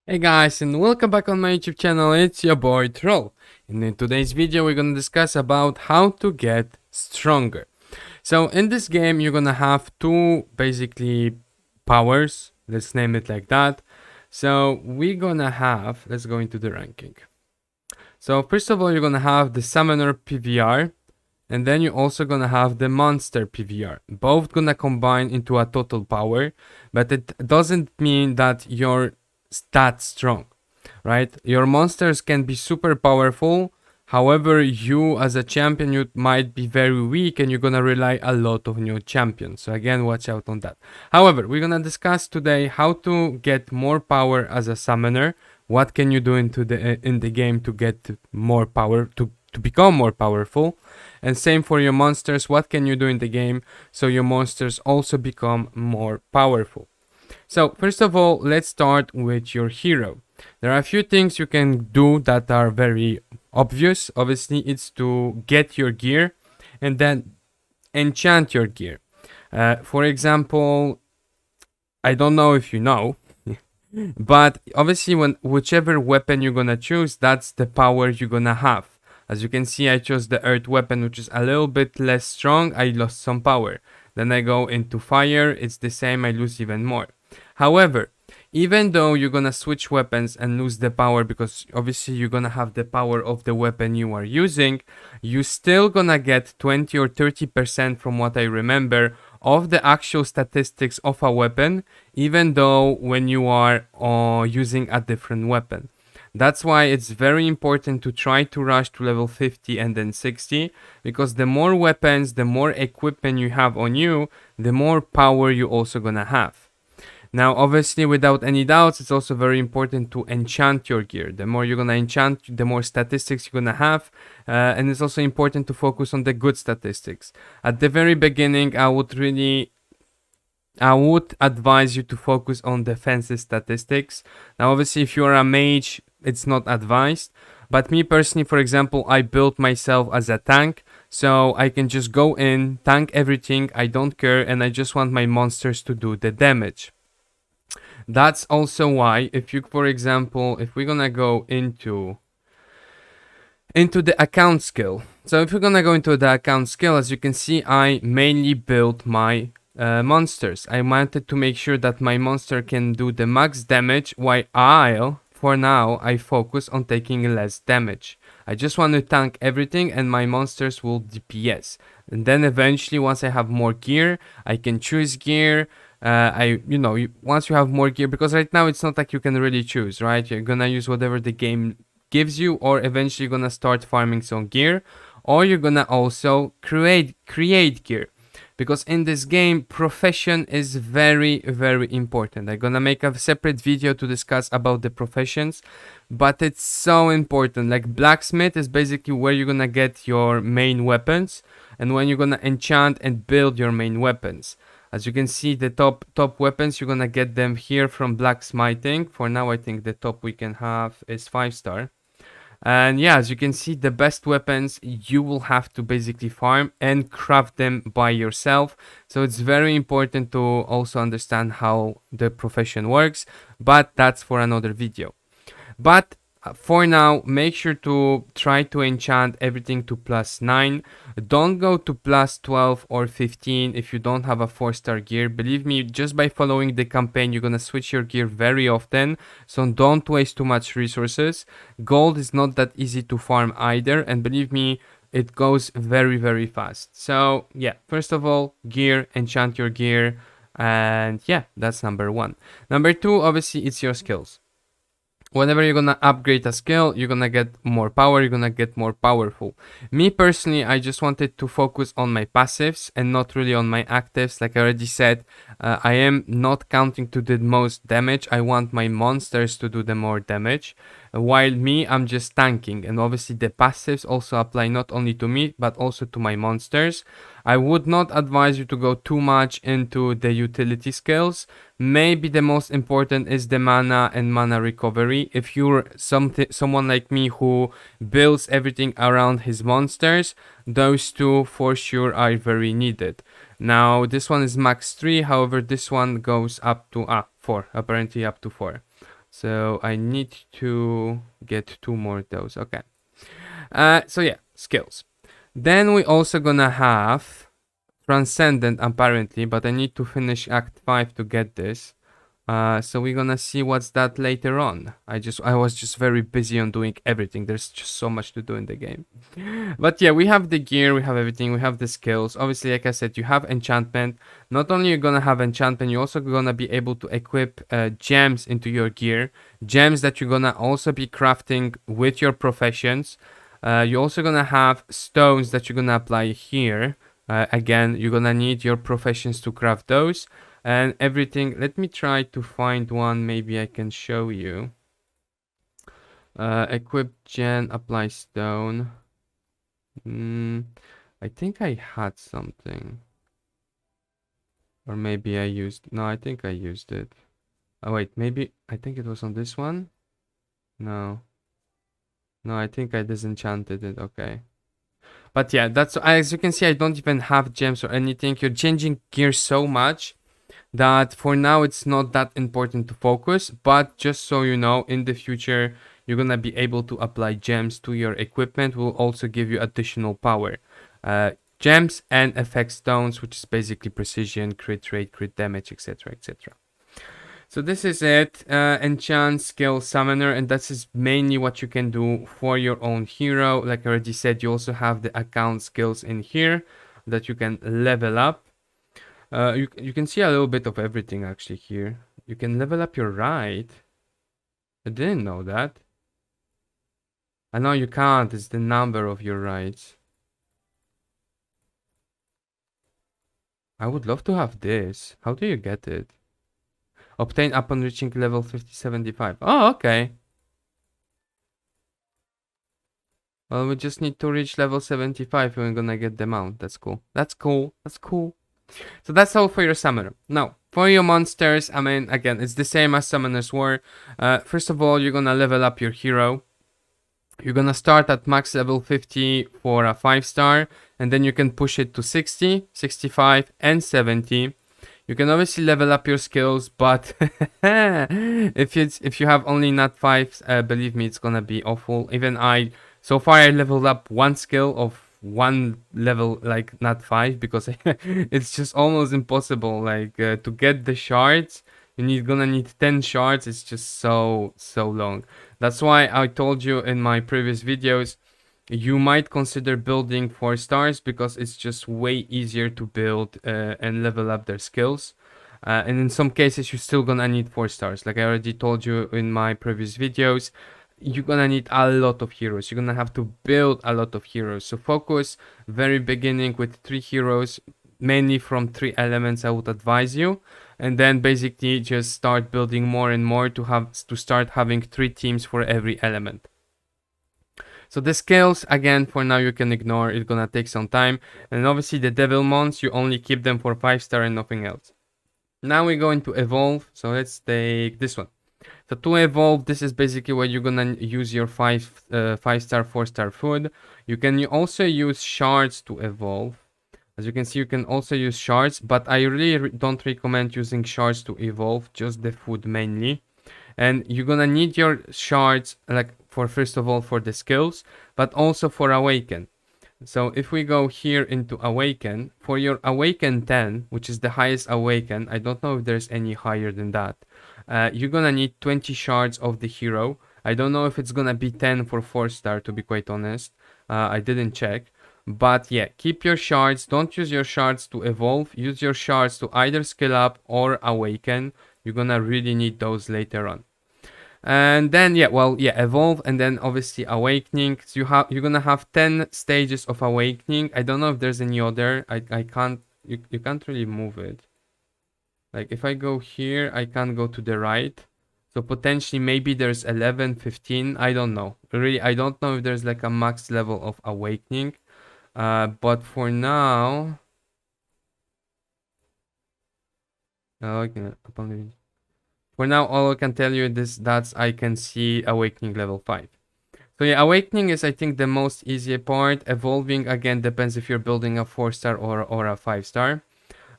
Hey guys, and welcome back on my YouTube channel. It's your boy Troll. And in today's video we're gonna discuss about how to get stronger. So in this game you're gonna have two basically powers, let's name it like that. So we're gonna have, let's go into the ranking. So first of all you're gonna have the Summoner PVR, and then you're also gonna have the Monster PVR. Both gonna combine into a total power, but it doesn't mean that you're that strong, right? Your monsters can be super powerful. However, you as a champion, you might be very weak and you're gonna rely a lot on your champion. So again, watch out on that. However, we're gonna discuss today how to get more power as a summoner. What can you do in the game to get more power, to become more powerful? And same for your monsters. What can you do in the game so your monsters also become more powerful? So first of all, let's start with your hero. There are a few things you can do that are very obvious. Obviously, it's to get your gear and then enchant your gear. For example, I don't know if you know, but obviously when whichever weapon you're gonna choose, that's the power you're gonna have. As you can see, I chose the earth weapon, which is a little bit less strong. I lost some power. Then I go into fire, it's the same, I lose even more. However, even though you're gonna switch weapons and lose the power, because obviously you're gonna have the power of the weapon you are using, you still gonna get 20 or 30% from what I remember of the actual statistics of a weapon, even though when you are using a different weapon. That's why it's very important to try to rush to level 50 and then 60, because the more weapons, the more equipment you have on you, the more power you also gonna have. Now, obviously, without any doubts, it's also very important to enchant your gear. The more you're gonna enchant, the more statistics you're gonna have, and it's also important to focus on the good statistics. At the very beginning, I would advise you to focus on defensive statistics. Now, obviously, if you are a mage, it's not advised. But me personally, for example, I built myself as a tank, so I can just go in, tank everything, I don't care, and I just want my monsters to do the damage. That's also why, if you, for example, if we're gonna go into the account skill. So if we're gonna go into the account skill, as you can see, I mainly built my monsters. I wanted to make sure that my monster can do the max damage, while for now I focus on taking less damage. I just want to tank everything and my monsters will DPS. And then eventually, once I have more gear, I can choose gear. Once you have more gear, because right now it's not like you can really choose, right? You're gonna use whatever the game gives you, or eventually you're gonna start farming some gear, or you're gonna also create gear, because in this game profession is very important. I'm gonna make a separate video to discuss about the professions, but it's so important. Like blacksmith is basically where you're gonna get your main weapons, and when you're gonna enchant and build your main weapons. As you can see, the top weapons, you're gonna get them here from blacksmithing. For now, I think the top we can have is 5-star. And yeah, as you can see, the best weapons you will have to basically farm and craft them by yourself. So it's very important to also understand how the profession works, but that's for another video. But for now, make sure to try to enchant everything to +9. Don't go to +12 or 15 if you don't have a 4-star gear. Believe me, just by following the campaign, you're gonna switch your gear very often. So don't waste too much resources. Gold is not that easy to farm either, and believe me, it goes very fast. So yeah, first of all, gear, enchant your gear, and yeah, that's number 1. Number 2, obviously, it's your skills. Whenever you're gonna upgrade a skill, you're gonna get more power, you're gonna get more powerful. Me personally, I just wanted to focus on my passives and not really on my actives. Like I already said, I am not counting to do the most damage. I want my monsters to do the more damage. While me, I'm just tanking. And obviously the passives also apply not only to me, but also to my monsters. I would not advise you to go too much into the utility skills. Maybe the most important is the mana and mana recovery. If you're someone like me who builds everything around his monsters, those two for sure are very needed. Now this one is max 3, however this one goes up to 4, apparently up to 4. So I need to get 2 more of those. Okay. So yeah, skills. Then we also gonna have Transcendent apparently, but I need to finish Act 5 to get this. So we're gonna see what's that later on. I was just very busy on doing everything. There's just so much to do in the game. But yeah, we have the gear, we have everything, we have the skills. Obviously, like I said, you have enchantment. Not only you're gonna have enchantment, you're also gonna be able to equip gems into your gear. Gems that you're gonna also be crafting with your professions. You're also gonna have stones that you're gonna apply here. Again, you're gonna need your professions to craft those and everything. Let me try to find one. Maybe I can show you. Equip gen, apply stone. I think I had something. Or maybe I used... No, I think I used it. Oh, wait. Maybe... I think it was on this one? No. No, I think I disenchanted it. Okay. But yeah, that's... As you can see, I don't even have gems or anything. You're changing gear so much that for now it's not that important to focus. But just so you know, in the future, you're gonna be able to apply gems to your equipment. Will also give you additional power. Gems and effect stones, which is basically precision, crit rate, crit damage, etc, etc. So this is it. Enchant, skill, summoner, and that is mainly what you can do for your own hero. Like I already said, you also have the account skills in here that you can level up. You can see a little bit of everything actually here. You can level up your right. I didn't know that. I know you can't. It's the number of your rights. I would love to have this. How do you get it? Obtain upon reaching level 5075. Oh, okay. Well, we just need to reach level 75 and we're gonna get them out. That's cool. That's cool. That's cool. So that's all for your summoner. Now, for your monsters, I mean, again, it's the same as summoners were. First of all, you're gonna level up your hero. You're gonna start at max level 50 for a 5-star, and then you can push it to 60, 65, and 70. You can obviously level up your skills, but if you have only nat 5, believe me, it's gonna be awful. Even so far I leveled up one skill of one level like nat 5 because it's just almost impossible. Like to get the shards, gonna need 10 shards. It's just so long. That's why I told you in my previous videos, you might consider building 4 stars because it's just way easier to build and level up their skills. And in some cases, you're still gonna need 4 stars. Like I already told you in my previous videos, you're gonna need a lot of heroes. You're gonna have to build a lot of heroes. So focus very beginning with 3 heroes, mainly from 3 elements I would advise you. And then basically just start building more and more to start having 3 teams for every element. So the skills, again, for now you can ignore. It's gonna take some time. And obviously the devil mons, you only keep them for 5-star and nothing else. Now we're going to evolve. So let's take this one. So to evolve, this is basically where you're gonna use your 5-star, 4-star food. You can also use shards to evolve. As you can see, you can also use shards, but I really don't recommend using shards to evolve, just the food mainly. And you're gonna need your shards, like for first of all for the skills, but also for awaken. So if we go here into awaken, for your awaken 10, which is the highest awaken, I don't know if there's any higher than that. You're gonna need 20 shards of the hero. I don't know if it's gonna be 10 for 4-star, to be quite honest. I didn't check. But yeah, keep your shards. Don't use your shards to evolve. Use your shards to either skill up or awaken. You're gonna really need those later on. And then evolve, and then obviously awakening. So you're gonna have 10 stages of awakening. I don't know if there's any other. I can't you can't really move it. Like if I go here, I can't go to the right. So potentially maybe there's 11, 15. I don't know. Really, I don't know if there's like a max level of awakening. But for now, for now, all I can tell you is that I can see awakening level 5. So yeah, awakening is I think the most easy part. Evolving again depends if you're building a 4-star or a 5-star.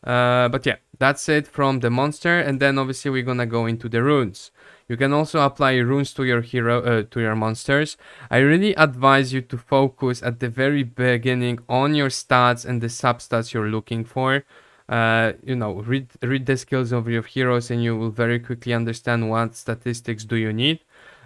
But yeah, that's it from the monster, and then obviously we're gonna go into the runes. You can also apply runes to your to your monsters. I really advise you to focus at the very beginning on your stats and the substats you're looking for. Read the skills of your heroes, and you will very quickly understand what statistics do you need,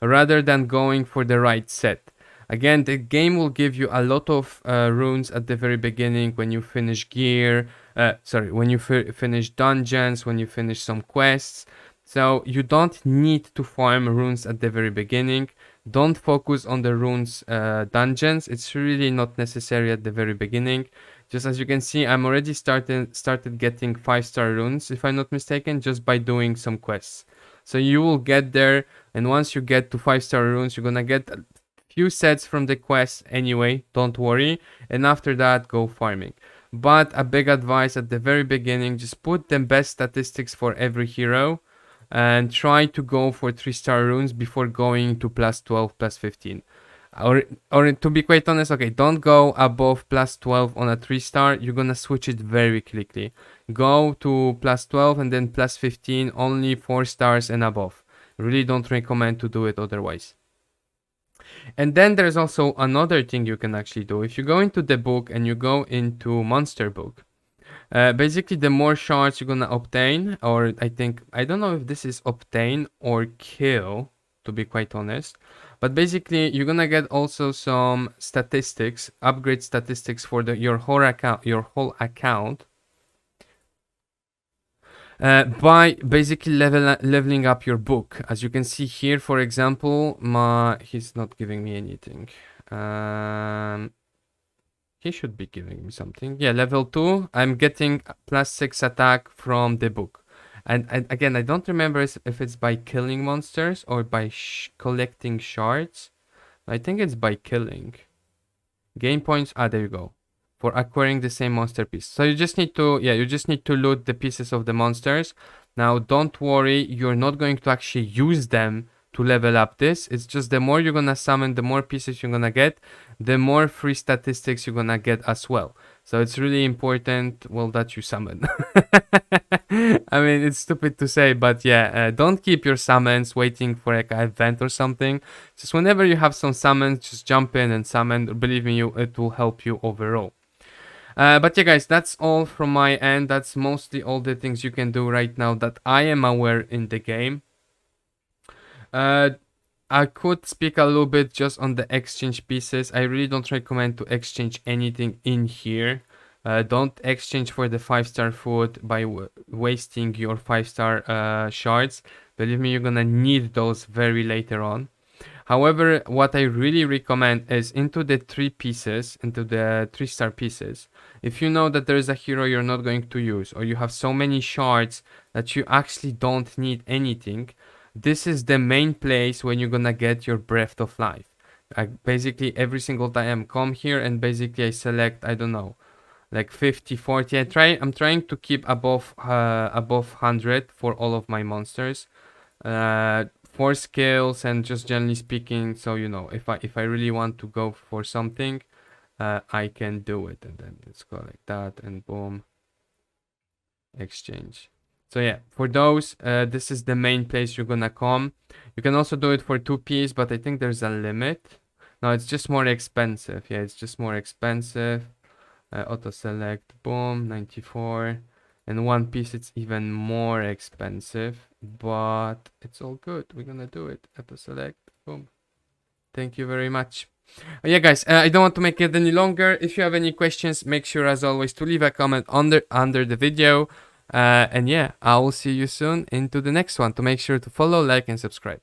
rather than going for the right set. Again, the game will give you a lot of runes at the very beginning when you finish when you finish dungeons, when you finish some quests. So you don't need to farm runes at the very beginning. Don't focus on the runes dungeons. It's really not necessary at the very beginning. Just as you can see, I'm already started getting 5-star runes, if I'm not mistaken, just by doing some quests. So you will get there, and once you get to 5-star runes, you're gonna get a few sets from the quest anyway, don't worry. And after that, go farming. But a big advice at the very beginning, just put the best statistics for every hero and try to go for 3-star runes before going to plus 12, plus 15. Or to be quite honest, okay, don't go above plus 12 on a 3-star. You're gonna switch it very quickly. Go to plus 12 and then plus 15, only 4 stars and above. Really don't recommend to do it otherwise. And then there's also another thing you can actually do. If you go into the book and you go into monster book, basically the more shards you're gonna obtain, or I don't know if this is obtain or kill, to be quite honest, but basically you're gonna get also some statistics, upgrade statistics for your whole account, by basically leveling up your book. As you can see here, for example, he's not giving me anything. He should be giving me something. Yeah, level 2. I'm getting plus 6 attack from the book. And again, I don't remember if it's by killing monsters or by collecting shards. I think it's by killing. Gain points. There you go. For acquiring the same monster piece. So you just need to, loot the pieces of the monsters. Now, don't worry, you're not going to actually use them to level up this. It's just the more you're gonna summon, the more pieces you're gonna get, the more free statistics you're gonna get as well. So it's really important, well, that you summon. I mean, it's stupid to say, but yeah, don't keep your summons waiting for like an event or something. Just whenever you have some summons, just jump in and summon. Believe me, it will help you overall. But yeah, guys, that's all from my end. That's mostly all the things you can do right now that I am aware in the game. I could speak a little bit just on the exchange pieces. I really don't recommend to exchange anything in here. Don't exchange for the 5-star food by wasting your 5-star shards. Believe me, you're gonna need those very later on. However, what I really recommend is into the 3-star pieces. If you know that there is a hero you're not going to use, or you have so many shards that you actually don't need anything, this is the main place when you're gonna get your breath of life. Basically every single time I come here and basically I select, I don't know, like 50, 40. I'm trying to keep above 100 for all of my monsters. For skills and just generally speaking, so you know, if I really want to go for something, I can do it. And then let's go like that and boom, exchange. So yeah, for those, this is the main place you're gonna come. You can also do it for 2 piece, but I think there's a limit. No, it's just more expensive. Yeah, it's just more expensive. Auto select, boom, 94. And 1 piece, it's even more expensive, but it's all good. We're gonna do it. Auto select, boom. Thank you very much. Yeah, guys, I don't want to make it any longer. If you have any questions, make sure, as always, to leave a comment under the video. And yeah, I will see you soon into the next one. To make sure to follow, like, and subscribe.